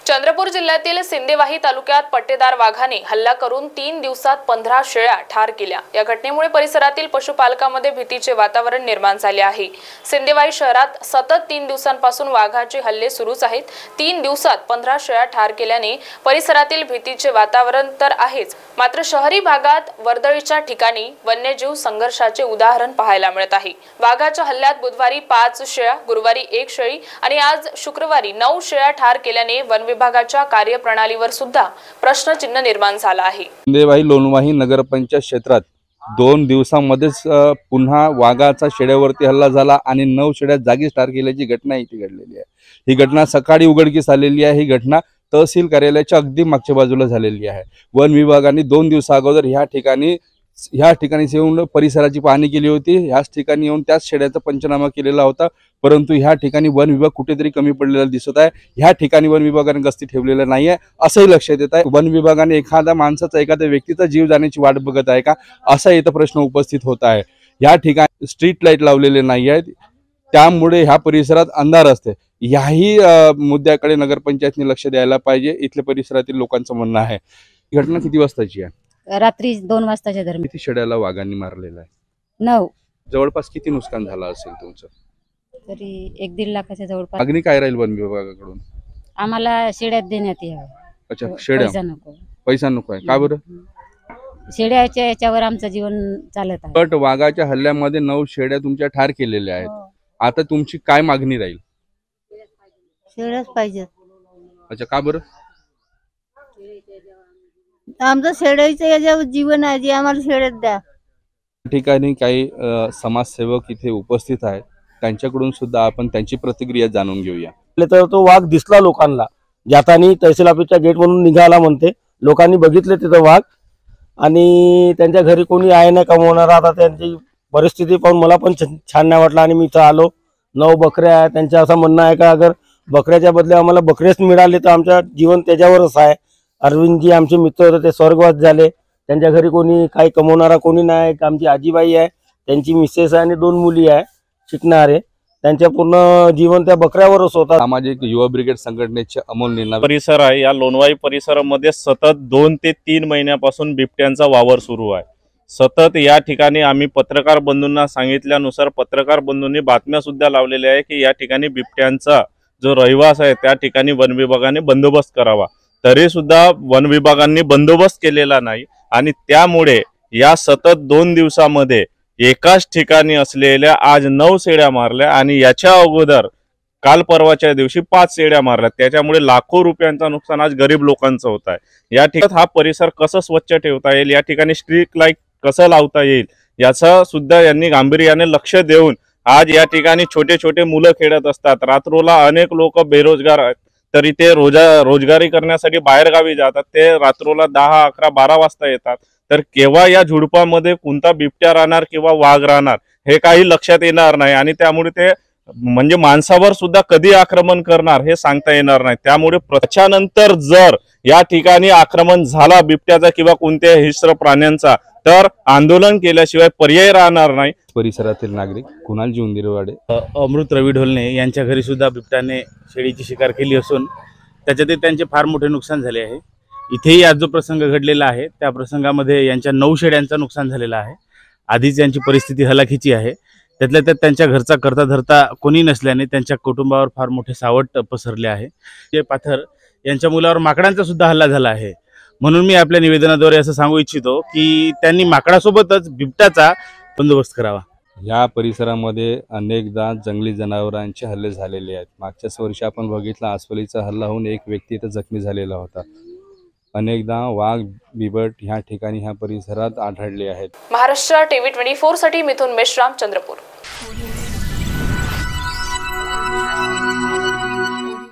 चंद्रपूर जिल्ह्यातील सिंदेवाही तालुक्यात पट्टेदार वाघाने हल्ला करून 3 दिवसात 15 शेळ्या ठार केल्या। या घटनेमुळे परिसरातील पशुपालकांमध्ये भीतीचे वातावरण निर्माण झाले आहे। सिंदेवाही शहरात सतत 3 दिवसांपासून वाघाचे हल्ले सुरूच आहेत। 3 दिवसात 15 शेळ्या ठार केल्याने परिसरातील भीतीचे वातावरण तर आहेच, मात्र शहरी भागात वर्दळीच्या ठिकाणी वन्यजीव संघर्षाचे उदाहरण पाहायला मिळत आहे। वाघाच्या हल्ल्यात बुधवारी 5 शेळ्या, गुरुवारी 1 शेळी आणि आज शुक्रवारी 9 शेळ्या ठार केल्याने वन विभागाच्या कार्यप्रणालीवर सुद्धा प्रश्नचिन्ह निर्माण झाला आहे। सिंदेवाही लोणवाही नगरपंचायत क्षेत्रात 2 दिवसांमध्येच पुन्हा वाघाचा शेळ्यावरती हल्ला झाला आणि 9 शेळ्या जागीच ठार केल्याची घटना इथे घडलेली आहे। ही घटना सकाळी उघडकीस आलेली आहे। ही घटना तहसील कार्यालयाच्या अगदी मागच्या बाजूला झालेली आहे। वन विभागाने 2 दिवसा अगोदर ह्या ठिकाणी येऊन परिसराची पाहणी केली होती। ह्याच ठिकाणी येऊन त्याच शेळ्याचा पंचनामा केलेला होता, परंतु ह्या ठिकाणी वन विभाग कुठेतरी कमी पडलेला दिसत आहे। ह्या ठिकाणी वन विभागाने गस्ती ठेवलेला नाहीये असंही लक्षात येत आहे। वन विभागाने एखाद्या व्यक्तीचा जीव जाण्याची वाट बघत आहे का, असा इथं प्रश्न उपस्थित होत आहे। ह्या ठिकाणी स्ट्रीट लाईट लावलेले नाही आहेत, त्यामुळे ह्या परिसरात अंधार असते। याही मुद्द्याकडे नगरपंचायतने लक्ष द्यायला पाहिजे, इथल्या परिसरातील लोकांचं म्हणणं आहे। ही घटना किती वाजताची आहे? रात्री 2 वाजताच्या दरम्यान। किती शेळ्याला वाघांनी मारलेला आहे? 9। जवळपास किती नुकसान झालं असेल तुमचं? तरी 1-1.5 लाखाच्या जवळपास। मागणी काय राहील वन विभागाकडून? आम्हाला शेळ्या देण्यात यावं। अच्छा, शेळ्या पैसा नको आहे का बरं? शेळ्याच्या याच्यावर आमचं जीवन चालत आहे। पण वाघाच्या हल्ल्यामध्ये 9 शेळ्या तुमच्या ठार केलेल्या आहेत। आता तुमची काय मागणी राहील? शेळ्याच पाहिजे। अच्छा, का बरं? आमचं शेळ्याचं याच्यावर जीवन आहे, जे आम्हाला शेळ्यात द्या। ठिकाणी काही समाजसेवक इथे उपस्थित आहेत, त्यांच्याकडून सुद्धा आपण त्यांची प्रतिक्रिया जाणून घेऊया। तर तो वाघ दिसला लोकांना, जातानी तहसील ऑफिसच्या गेट मधून निघाला म्हणते। लोकांनी बघितले तिथं वाघ आणि त्यांच्या घरी कोणी आहे नाही कमवणार। आता त्यांची परिस्थिती पाहून मला पण छान नाही वाटलं आणि मी इथं आलो। 9 बकऱ्या आहेत, त्यांचं असं म्हणणं आहे का अगर बकऱ्याच्या बदले आम्हाला बकरेच मिळाले तर आमचं जीवन त्याच्यावरच आहे। अरविंदजी आमचे मित्र होते, ते स्वर्गवास झाले। त्यांच्या घरी कोणी काही कमवणारा कोणी नाही। आमची आजीबाई आहे, त्यांची मिसेस आहे आणि 2 मुली आहे शिकणारे। त्यांच्या पूर्ण जीवन त्या बकऱ्यावरच होता। सामाजिक युवा ब्रिगेड संघटनेचे अमोल नीना परिसर आहे, या लोणवाही परिसरामध्ये सतत 2 ते 3 महिन्यापासून बिबट्यांचा वावर सुरू आहे। सतत या ठिकाणी आम्ही पत्रकार बंधूंना सांगितल्यानुसार पत्रकार बंधूंनी बातम्या सुद्धा लावलेल्या आहे की या ठिकाणी बिबट्यांचा जो रहिवास आहे त्या ठिकाणी वन विभागाने बंदोबस्त करावा। तरी सुद्धा वन विभागांनी बंदोबस्त केलेला नाही आणि त्यामुळे या सतत 2 दिवसामध्ये एकाच ठिकाणी असलेल्या आज 9 शेळ्या मारल्या आणि याच्या अगोदर काल परवाच्या दिवशी 5 शेळ्या मारल्या। त्याच्यामुळे लाखो रुपयांचं नुकसान आज गरीब लोकांचं होत आहे। या ठिकाणी हा परिसर कसं स्वच्छ ठेवता येईल, या ठिकाणी स्ट्रीट लाईट कसं लावता येईल, याचा सुद्धा यांनी गांभीर्याने लक्ष देऊन आज या ठिकाणी छोटे छोटे मुलं खेळत असतात। रात्रोला अनेक लोक बेरोजगार आहेत, तरी ते रोजगारी करण्यासाठी बाहेर गावी जातात। ते रात्रोला 10, 11, 12 वाजता येतात। तर केव्हा या झुडपामध्ये कोणता बिबट्या राहणार किंवा वाघ राहणार हे काही लक्षात येणार नाही आणि त्यामुळे ते म्हणजे माणसावर सुद्धा कधी आक्रमण करणार हे सांगता येणार नाही। त्यामुळे त्याच्यानंतर जर या ठिकाणी आक्रमण झाला बिबट्याचा किंवा कोणत्याही हिंस्र प्राण्यांचा तर आंदोलन केल्याशिवाय पर्याय राहणार नाही। परिसरातील नागरिक कुणालजी उंदिरवाडे, अमृत रवी ढोलणे यांच्या घरी सुद्धा बिबट्याने शेळीची शिकार केली असून त्याच्यात त्यांचे फार मोठे नुकसान झाले आहे। इथेही आज जो प्रसंग घडलेला आहे त्या प्रसंगामध्ये यांच्या 9 शेळ्यांचं नुकसान झालेलं आहे। आधीच यांची परिस्थिती हलाखीची आहे, त्यातल्या त्यात त्यांच्या घरचा करता धरता कोणी नसल्याने त्यांच्या कुटुंबावर फार मोठे सावट पसरले आहे। जे पाथर यांच्या मुलावर माकडांचा सुद्धा हल्ला झाला आहे। म्हणून मी आपल्या निवेदनाद्वारे असं सांगू इच्छितो की त्यांनी माकडासोबतच बिबट्याचा बंदोबस्त करावा। या परिसरामध्ये अनेकदा जंगली जनावरांचे हल्ले झालेले आहेत। मागच्याच वर्षी आपण बघितलं आसवलीचा हल्ला होऊन एक व्यक्ती इथं जखमी झालेला होता। अनेकदा वाघ बिबट ह्या ठिकाणी ह्या परिसरात आढळले आहेत। महाराष्ट्र टीव्ही 24 साठी मिथुन मेश्राम, चंद्रपूर।